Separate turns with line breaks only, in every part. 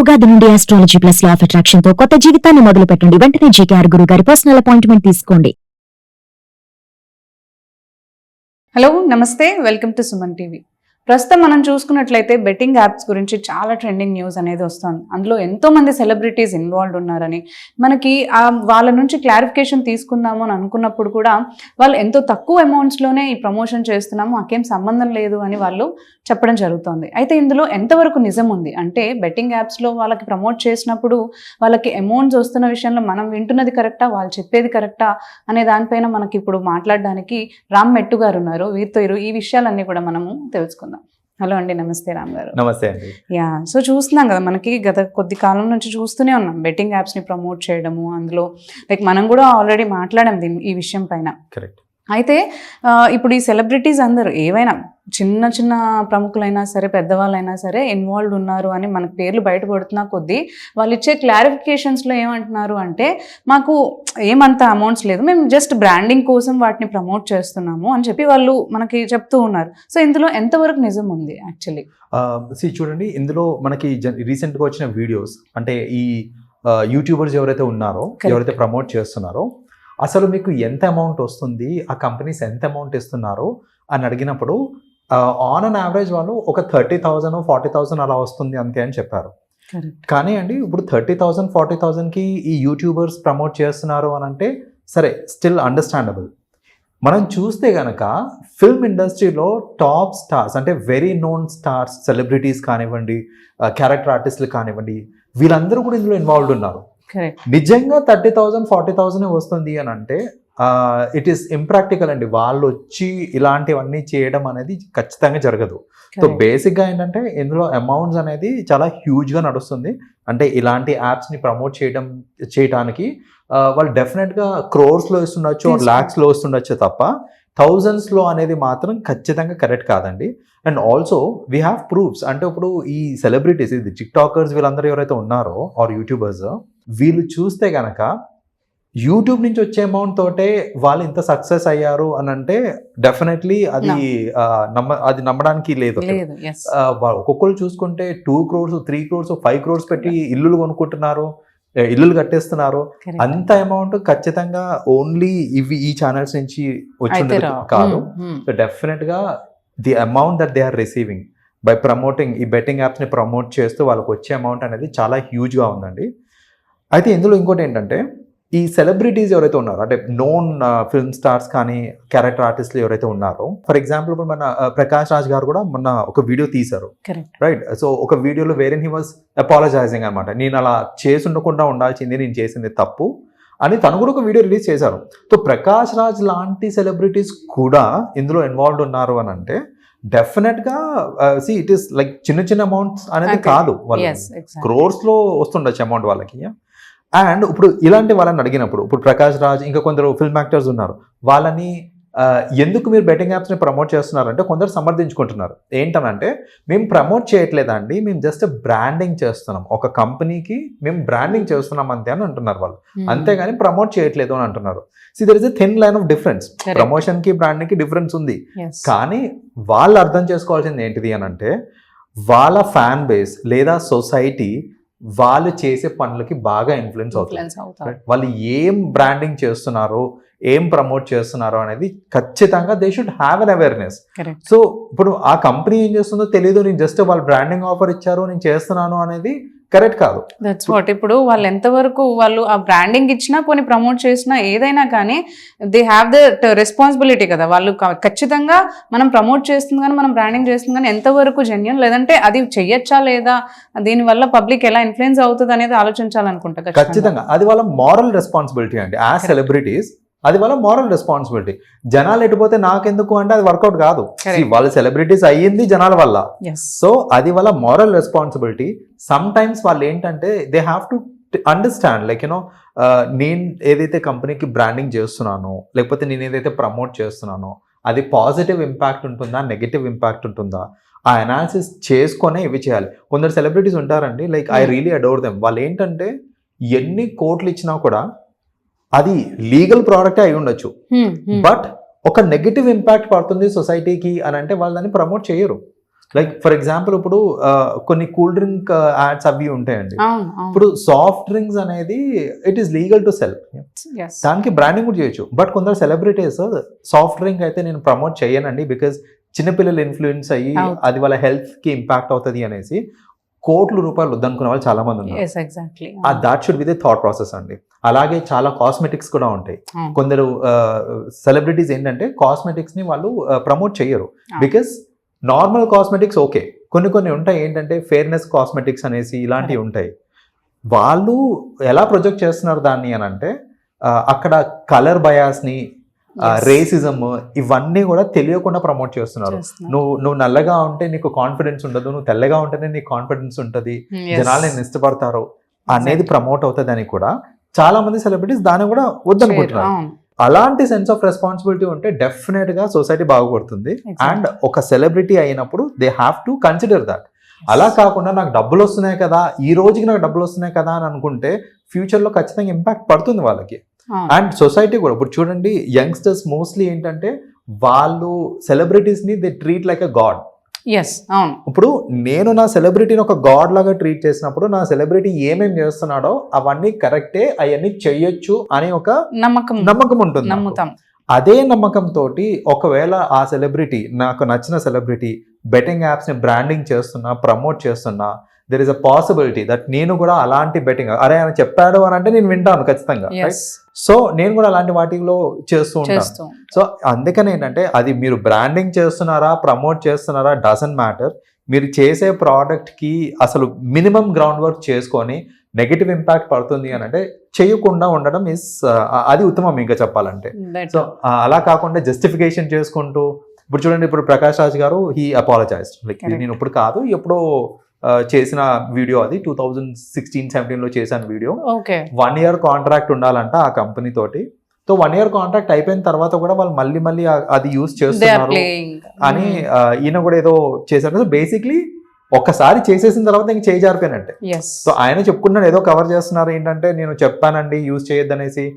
ఉగాది నుండి astrology plus law of attraction తో కొత్త జీవితాన్ని మొదలు పెట్టండి. వెంటనే జీకేఆర్ గురువు గారి పర్సనల్ అపాయింట్మెంట్ తీసుకోండి.
హలో నమస్తే, వెల్కమ్ టు సుమన్ టీవీ. ప్రస్తుతం మనం చూసుకున్నట్లయితే బెట్టింగ్ యాప్స్ గురించి చాలా ట్రెండింగ్ న్యూస్ అనేది వస్తుంది. అందులో ఎంతోమంది సెలబ్రిటీస్ ఇన్వాల్వ్ ఉన్నారని మనకి వాళ్ళ నుంచి క్లారిఫికేషన్ తీసుకుందాము అని అనుకున్నప్పుడు కూడా వాళ్ళు ఎంతో తక్కువ అమౌంట్స్లోనే ఈ ప్రమోషన్ చేస్తున్నాము, మాకేం సంబంధం లేదు అని వాళ్ళు చెప్పడం జరుగుతుంది. అయితే ఇందులో ఎంతవరకు నిజం ఉంది అంటే బెట్టింగ్ యాప్స్లో వాళ్ళకి ప్రమోట్ చేసినప్పుడు వాళ్ళకి అమౌంట్స్ వస్తున్న విషయంలో మనం వింటున్నది కరెక్టా, వాళ్ళు చెప్పేది కరెక్టా అనే దానిపైన మనకి ఇప్పుడు మాట్లాడడానికి రామ్ మెట్టు గారు ఉన్నారు. వీరితో ఈ విషయాలన్నీ కూడా మనము తెలుసుకుందాం. హలో అండి, నమస్తే రామ్ గారు.
నమస్తే అండి.
సో చూస్తున్నాం కదా, మనకి గత కొద్ది కాలం నుంచి చూస్తూనే ఉన్నాం బెట్టింగ్ యాప్స్ని ప్రమోట్ చేయడము. అందులో మనం కూడా ఆల్రెడీ మాట్లాడాం ఈ విషయం పైన.
కరెక్ట్.
అయితే ఇప్పుడు ఈ సెలబ్రిటీస్ అందరూ ఏవైనా చిన్న చిన్న ప్రముఖులైనా సరే పెద్దవాళ్ళైనా సరే ఇన్వాల్వ్ ఉన్నారు అని మనకు పేర్లు బయటపడుతున్నా కొద్దీ వాళ్ళు ఇచ్చే క్లారిఫికేషన్స్లో ఏమంటున్నారు అంటే మాకు ఏమంత అమౌంట్స్ లేదు, మేము జస్ట్ బ్రాండింగ్ కోసం వాటిని ప్రమోట్ చేస్తున్నాము అని చెప్పి వాళ్ళు మనకి చెప్తూ ఉన్నారు. సో ఇందులో ఎంతవరకు నిజం ఉంది యాక్చువల్లీ?
చూడండి, ఇందులో మనకి రీసెంట్గా వచ్చిన వీడియోస్ అంటే ఈ యూట్యూబర్స్ ఎవరైతే ఉన్నారో, ఎవరైతే ప్రమోట్ చేస్తున్నారో అసలు మీకు ఎంత అమౌంట్ వస్తుంది, ఆ కంపెనీస్ ఎంత అమౌంట్ ఇస్తున్నారు అని అడిగినప్పుడు ఆన్ అన్ యావరేజ్ వాళ్ళు ఒక 30,000 40,000 అలా వస్తుంది అంతే అని చెప్పారు. కానీ అండి ఇప్పుడు 30,000 40,000కి ఈ యూట్యూబర్స్ ప్రమోట్ చేస్తున్నారు అని అంటే సరే, స్టిల్ అండర్స్టాండబుల్. మనం చూస్తే కనుక ఫిల్మ్ ఇండస్ట్రీలో టాప్ స్టార్స్ అంటే వెరీ నోన్ స్టార్స్, సెలబ్రిటీస్ కానివ్వండి, క్యారెక్టర్ ఆర్టిస్టులు కానివ్వండి, వీళ్ళందరూ కూడా ఇందులో ఇన్వాల్వ్డ్ ఉన్నారు. నిజంగా 30,000 40,000 వస్తుంది అని అంటే ఇట్ ఈస్ ఇంప్రాక్టికల్ అండి. వాళ్ళు వచ్చి ఇలాంటివన్నీ చేయడం అనేది ఖచ్చితంగా జరగదు. సో బేసిక్గా ఏంటంటే ఇందులో అమౌంట్స్ అనేది చాలా హ్యూజ్గా నడుస్తుంది. అంటే ఇలాంటి యాప్స్ని ప్రమోట్ చేయడానికి వాళ్ళు డెఫినెట్గా క్రోర్స్లో ఇస్తుండొచ్చు, ల్యాక్స్లో ఇస్తుండొచ్చు తప్ప థౌజండ్స్లో అనేది మాత్రం ఖచ్చితంగా కరెక్ట్ కాదండి. And also we have proofs. అంటే ఇప్పుడు ఈ సెలబ్రిటీస్, ఇది టిక్టాకర్స్, వీళ్ళందరూ ఎవరైతే ఉన్నారో ఆర్ యూట్యూబర్స్, వీళ్ళు చూస్తే కనుక యూట్యూబ్ నుంచి వచ్చే అమౌంట్ తోటే వాళ్ళు ఇంత సక్సెస్ అయ్యారు అని అంటే డెఫినెట్లీ అది నమ్మడానికి లేదు. ఒక్కొక్కరు చూసుకుంటే 2 crores 3 crores 5 crores పెట్టి ఇల్లులు కొనుక్కుంటున్నారు, ఇల్లులు కట్టేస్తున్నారు. అంత అమౌంట్ ఖచ్చితంగా ఓన్లీ ఈ ఛానల్స్ నుంచి వచ్చింది కాదు. సో డెఫినెట్ గా the amount that they are receiving by promoting ఈ బెట్టింగ్ యాప్స్ ని ప్రమోట్ చేస్తూ వాళ్ళకి వచ్చే అమౌంట్ అనేది చాలా హ్యూజ్ గా ఉందండి. అయితే ఇందులో ఇంకోటి ఏంటంటే ఈ సెలబ్రిటీస్ ఎవరైతే ఉన్నారో, అంటే నోన్ ఫిల్మ్ స్టార్స్ కానీ క్యారెక్టర్ ఆర్టిస్టులు ఎవరైతే ఉన్నారో, ఫర్ ఎగ్జాంపుల్ ఇప్పుడు మన ప్రకాష్ రాజ్ గారు కూడా మొన్న ఒక వీడియో తీశారు, రైట్? సో ఒక వీడియోలో వేరే హీ వాజ్ అపాలజైజింగ్ అనమాట. నేను అలా చేసి ఉండకుండా ఉండాల్సింది, నేను చేసింది తప్పు అని తను కూడా ఒక వీడియో రిలీజ్ చేశారు. సో ప్రకాష్ రాజ్ లాంటి సెలబ్రిటీస్ కూడా ఇందులో ఇన్వాల్వ్డ్ ఉన్నారు అని అంటే డెఫినెట్గా ఇట్ ఈస్ లైక్ చిన్న చిన్న అమౌంట్స్ అనేది కాదు, క్రోర్స్లో వస్తుండొచ్చు అమౌంట్ వాళ్ళకి. అండ్ ఇప్పుడు ఇలాంటి వాళ్ళని అడిగినప్పుడు, ఇప్పుడు ప్రకాష్ రాజ్ ఇంకా కొందరు ఫిల్మ్ యాక్టర్స్ ఉన్నారు, వాళ్ళని ఎందుకు మీరు బెట్టింగ్ యాప్స్ని ప్రమోట్ చేస్తున్నారంటే కొందరు సమర్థించుకుంటున్నారు. ఏంటనంటే మేము ప్రమోట్ చేయట్లేదండి, మేము జస్ట్ బ్రాండింగ్ చేస్తున్నాం, ఒక కంపెనీకి మేము బ్రాండింగ్ చేస్తున్నాం అంతే అని అంటున్నారు వాళ్ళు, అంతేగాని ప్రమోట్ చేయట్లేదు అని అంటున్నారు. There is a thin line of difference. Promotion కి బ్రాండింగ్ కి డిఫరెన్స్ ఉంది. కానీ వాళ్ళు అర్థం చేసుకోవాల్సింది ఏంటిది అని అంటే వాళ్ళ ఫ్యాన్ బేస్ లేదా సొసైటీ వాళ్ళు చేసే పనులకి బాగా ఇన్ఫ్లుయెన్స్ అవుతుంది. వాళ్ళు ఏం బ్రాండింగ్ చేస్తున్నారో, ఏం ప్రమోట్ చేస్తున్నారో అనేది ఖచ్చితంగా they should have an awareness. So ఇప్పుడు ఆ కంపెనీ ఏం చేస్తుందో తెలియదు, నేను జస్ట్ వాళ్ళు బ్రాండింగ్ ఆఫర్ ఇచ్చారు నేను చేస్తున్నాను అనేది కరెక్ట్ కాదు.
That's what. ఇప్పుడు వాళ్ళు ఎంతవరకు వాళ్ళు ఆ బ్రాండింగ్ ఇచ్చినా పోనీ ప్రమోట్ చేసినా ఏదైనా కానీ దే హ్యావ్ ద రెస్పాన్సిబిలిటీ కదా. వాళ్ళు ఖచ్చితంగా మనం ప్రమోట్ చేస్తుంది కానీ మనం బ్రాండింగ్ చేస్తుంది కానీ ఎంతవరకు జెన్యూన్, లేదంటే అది చెయ్యొచ్చా లేదా, దీనివల్ల పబ్లిక్ ఎలా ఇన్ఫ్లుయెన్స్ అవుతుంది అనేది ఆలోచించాలనుకుంటా.
ఖచ్చితంగా అది వాళ్ళ మారల్ రెస్పాన్సిబిలిటీ అండి. యాజ్ సెలబ్రిటీస్ అది వాళ్ళ మారల్ రెస్పాన్సిబిలిటీ. జనాలు ఎటుపోతే నాకెందుకు అంటే అది వర్కౌట్ కాదు. వాళ్ళ సెలబ్రిటీస్ అయ్యింది జనాల వల్ల. సో అది వాళ్ళ మారల్ రెస్పాన్సిబిలిటీ. సమ్ టైమ్స్ వాళ్ళు ఏంటంటే they have to understand like you know నేను ఏదైతే కంపెనీకి బ్రాండింగ్ చేస్తున్నానో, లేకపోతే నేను ఏదైతే ప్రమోట్ చేస్తున్నానో అది పాజిటివ్ ఇంపాక్ట్ ఉంటుందా, నెగిటివ్ ఇంపాక్ట్ ఉంటుందా, ఆ అనాలిసిస్ చేసుకొనే ఇవి చేయాలి. కొందరు సెలబ్రిటీస్ ఉంటారండి, like I really adore them. వాళ్ళు ఏంటంటే ఎన్ని కోట్లు ఇచ్చినా కూడా అది లీగల్ ప్రోడక్టే అయి ఉండొచ్చు, బట్ ఒక నెగిటివ్ ఇంపాక్ట్ పడుతుంది సొసైటీకి అని అంటే వాళ్ళు దాన్ని ప్రమోట్ చేయరు. లైక్ ఫర్ ఎగ్జాంపుల్ ఇప్పుడు కొన్ని కూల్ డ్రింక్ యాడ్స్ అవి ఉంటాయండి.
అవును అవును
ఇప్పుడు సాఫ్ట్ డ్రింక్స్ అనేది it is legal to cell,
yes
దానికి బ్రాండింగ్ కూడా చేయొచ్చు. బట్ కొందరు సెలబ్రిటీస్ సాఫ్ట్ డ్రింక్ అయితే నేను ప్రమోట్ చేయనండి బికాజ్ చిన్నపిల్లలు ఇన్ఫ్లుయెన్స్ అయ్యి
అవును.
అది వాళ్ళ హెల్త్ కి ఇంపాక్ట్ అవుతుంది అనేసి కోట్ల రూపాయలు వద్దనుకునే వాళ్ళు చాలా మంది ఉన్నారు.
yes exactly
that should be the thought process అండి. అలాగే చాలా కాస్మెటిక్స్ కూడా ఉంటాయి.
అవును.
కొందరు సెలబ్రిటీస్ ఏంటంటే కాస్మెటిక్స్ ని వాళ్ళు ప్రమోట్ చేయరు బికాస్ నార్మల్ కాస్మెటిక్స్ ఓకే, కొన్ని ఉంటాయి ఏంటంటే ఫేర్నెస్ కాస్మెటిక్స్ అనేసి ఇలాంటివి ఉంటాయి. వాళ్ళు ఎలా ప్రొజెక్ట్ చేస్తున్నారు దాన్ని అని అంటే అక్కడ కలర్ బయాస్ ని
Yes.
రేసిజం ఇవన్నీ కూడా తెలియకుండా ప్రమోట్ చేస్తున్నారు.
చేస్తున్నారు.
నువ్వు నల్లగా ఉంటే నీకు కాన్ఫిడెన్స్ ఉండదు, నువ్వు తెల్లగా ఉంటేనే నీకు కాన్ఫిడెన్స్ ఉంటుంది,
Yes.
జనాలు నేను ఇష్టపడతారు అనేది ప్రమోట్ అవుతుంది అని కూడా చాలా మంది సెలబ్రిటీస్ దాన్ని కూడా వద్దనుకుంటున్నారు.
అవును.
అలాంటి సెన్స్ ఆఫ్ రెస్పాన్సిబిలిటీ ఉంటే డెఫినెట్ గా సొసైటీ బాగుపడుతుంది.
Exactly.
అండ్ ఒక సెలబ్రిటీ అయినప్పుడు they have to consider that. అలా కాకుండా నాకు డబ్బులు వస్తున్నాయి కదా, ఈ రోజుకి నాకు డబ్బులు వస్తున్నాయి కదా అని అనుకుంటే ఫ్యూచర్ లో ఖచ్చితంగా ఇంపాక్ట్ పడుతుంది వాళ్ళకి.
అవును.
అండ్ సొసైటీ కూడా ఇప్పుడు చూడండి, యంగ్స్టర్స్ మోస్ట్లీ ఏంటంటే వాళ్ళు సెలబ్రిటీస్ ని they treat like a God.
yes అవును
ఇప్పుడు నేను నా సెలబ్రిటీని ఒక గాడ్ లాగా ట్రీట్ చేసినప్పుడు నా సెలబ్రిటీ ఏమేం చేస్తున్నాడో అవన్నీ కరెక్టే, అవన్నీ చెయ్యొచ్చు అని ఒక నమ్మకం ఉంటుంది నాకు.
నమ్ముతాం.
అదే నమ్మకం తోటి ఒకవేళ ఆ సెలబ్రిటీ, నాకు నచ్చిన సెలబ్రిటీ బెట్టింగ్ యాప్స్ ని బ్రాండింగ్ చేస్తున్నా, ప్రమోట్ చేస్తున్నా, there is a possibility that నేను కూడా అలాంటి బెట్టింగ్ అరే ఆయన చెప్పాడు అని అంటే నేను వింటాను ఖచ్చితంగా.
yes
సో నేను కూడా అలాంటి వాటిలో చేస్తూ ఉంటాను.
చేస్తూ
సో అందుకని ఏంటంటే అది మీరు బ్రాండింగ్ చేస్తున్నారా, ప్రమోట్ చేస్తున్నారా డజంట్ మ్యాటర్. మీరు చేసే ప్రోడక్ట్ కి అసలు మినిమం గ్రౌండ్ వర్క్ చేసుకొని నెగటివ్ ఇంపాక్ట్ పడుతుంది అని అంటే చేయకుండా ఉండడం ఇస్ అది ఉత్తమం ఇంకా చెప్పాలంటే.
Better.
సో అలా కాకుండా జస్టిఫికేషన్ చేసుకుంటూ ఇప్పుడు చూడండి, ఇప్పుడు ప్రకాష్ రాజ్ గారు హీ అపాలజైజ్డ్ లైక్
Correct.
నేను ఇప్పుడు కాదు ఎప్పుడో చేసిన వీడియో, అది 2016-17 లో చేసిన వీడియో.
okay
1 year కాంట్రాక్ట్ ఉండాలంట ఆ కంపెనీ తోటి. సో 1 year కాంట్రాక్ట్ అయిపోయిన తర్వాత కూడా వాళ్ళు మళ్ళీ అది యూజ్
they are
చేస్తున్నారు
playing
అని ఈయన కూడా ఏదో చేశారు. సో బేసిక్లీ ఒక్కసారి చేసేసిన తర్వాత ఇంక చేయి జారిపోయినట్టే.
yes
సో ఆయన చెప్పుకున్నాడు ఏదో కవర్ చేస్తున్నారు ఏంటంటే నేను చెప్పానండి యూజ్ చేయొద్దు అనేసి,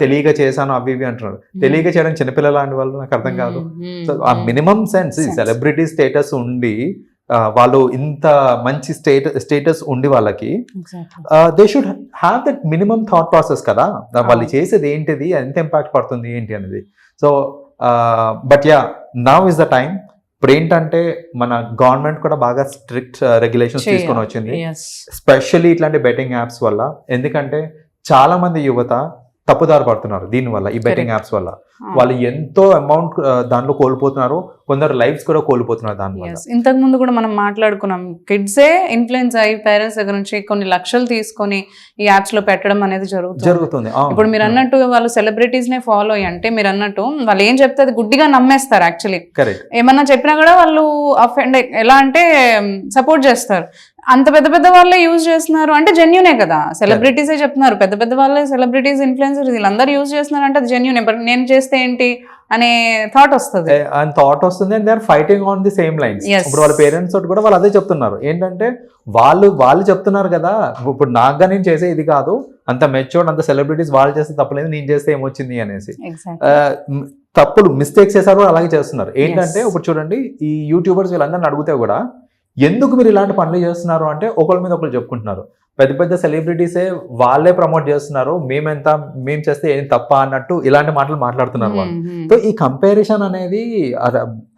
తెలియక చేశాను అవి ఇవి అంటున్నారు. తెలియక చేయడం చిన్నపిల్లల లాంటి వాళ్ళు నాకు అర్థం కాదు. సో ఆ మినిమం సెన్స్ సెలబ్రిటీ స్టేటస్ ఉండి వాళ్ళు ఇంత మంచి స్టేటస్ ఉండి వాళ్ళకి
exactly
they should have that minimum thought process కదా, వాళ్ళు చేసేది ఏంటిది, ఎంత ఇంపాక్ట్ పడుతుంది ఏంటి అనేది. So but yeah now is the time. ఇప్పుడు ఏంటంటే మన గవర్నమెంట్ కూడా బాగా స్ట్రిక్ట్ రెగ్యులేషన్స్ తీసుకొని వచ్చింది,
yes
స్పెషల్లీ ఇట్లాంటి బెట్టింగ్ యాప్స్ వల్ల. ఎందుకంటే చాలా మంది యువత తప్పుదారి పడుతున్నారు దీనివల్ల, ఈ బెట్టింగ్ యాప్స్ వల్ల. వాళ్ళు ఎంతో అమౌంట్ దాంట్లో కోల్పోతున్నారు, కొందరు లైఫ్స్ కూడా కోల్పోతున్నారు దానివల్ల.
yes ఇంతకు ముందు కూడా మనం మాట్లాడుకున్నాం, కిడ్సే ఇన్ఫ్లుయెన్స్ అయ్యి పేరెంట్స్ దగ్గర నుంచి కొన్ని లక్షలు తీసుకొని ఈ యాప్స్ లో పెట్టడం అనేది జరుగుతుంది.
అవును.
ఇప్పుడు మీరు అన్నట్టు వాళ్ళు సెలబ్రిటీస్ నే ఫాలో అయ్యి, అంటే మీరు అన్నట్టు వాళ్ళు ఏం చెప్తే అది గుడ్డిగా నమ్మేస్తారు. Actually
correct.
ఏమన్నా చెప్పినా కూడా వాళ్ళు అఫెండ్ ఎలా అంటే సపోర్ట్ చేస్తారు. అంత పెద్ద వాళ్ళే యూజ్ చేస్తున్నారు అంటే జెన్యునే కదా, సెలబ్రిటీసే చెప్తున్నారు, పెద్ద వాళ్ళే సెలబ్రిటీస్ ఇన్ఫ్లుయెన్సర్స్ వీళ్ళందరూ యూజ్ చేస్తున్నారు అంటే అది జెన్యునే. బట్ నేను చేస్తే ఏంటి అనే థాట్ వస్తుంది.
అండ్ థాట్ వస్తుంది and they are fighting on the same lines.
Yes.
ఇప్పుడు వాళ్ళ పేరెంట్స్ తోటి కూడా వాళ్ళు అదే చెప్తున్నారు ఏంటంటే వాళ్ళు చెప్తున్నారు కదా, ఇప్పుడు నాకుగా నేను చేసే ఇది కాదు, అంత మెచ్యూర్డ్ అంత సెలబ్రిటీస్ వాళ్ళు చేస్తే తప్పలేదు, నేను చేస్తే ఏమొచ్చింది అనేసి.
Exactly.
తప్పులు మిస్టేక్స్ చేశారు కూడా అలాగే చేస్తున్నారు. ఏంటంటే
Yes.
ఇప్పుడు చూడండి ఈ యూట్యూబర్స్ వీళ్ళందరిని అడిగితే కూడా ఎందుకు మీరు ఇలాంటి పనులు చేస్తున్నారు అంటే ఒకళ్ళ మీద ఒకళ్ళు చెప్పుకుంటున్నారు. పెద్ద సెలబ్రిటీసే వాళ్ళే ప్రమోట్ చేస్తున్నారు, మేము చేస్తే ఏం తప్ప అన్నట్టు ఇలాంటి మాటలు మాట్లాడుతున్నారు వాళ్ళు. సో ఈ కంపారిజన్ అనేది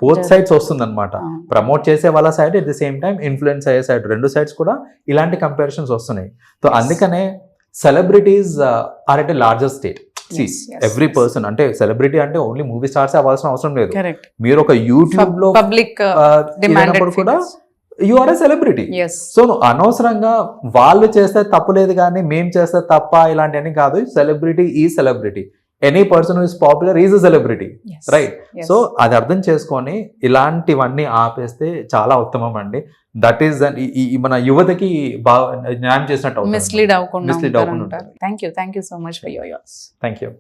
బోత్ సైడ్స్ వస్తుంది అనమాట. ప్రమోట్ చేసే వాళ్ళ side, at the same time influence అయ్యే సైడ్, రెండు సైడ్స్ కూడా ఇలాంటి కంపారిజన్స్ వస్తున్నాయి. సో అందుకనే celebrities are at a larger state. Every person అంటే సెలబ్రిటీ అంటే ఓన్లీ మూవీ స్టార్స్ అవ్వాల్సిన అవసరం లేదు. మీరు ఒక యూట్యూబ్ లో
పబ్లిక్
కూడా you are a celebrity. So నువ్వు అనవసరంగా వాళ్ళు చేస్తే తప్పు లేదు కానీ మేము చేస్తే తప్ప ఇలాంటివన్నీ కాదు. సెలబ్రిటీ ఈ celebrity, any person who is popular is a celebrity, right? So అది అర్థం చేసుకొని ఇలాంటివన్నీ ఆపేస్తే చాలా ఉత్తమం అండి. దట్ ఈస్ మన యువతకి బాగా న్యాయం చేసినట్టు.
మిస్లీడ్ అవ్వకుండా.
ఉంటారు.
Thank you so much for your use.
Thank you.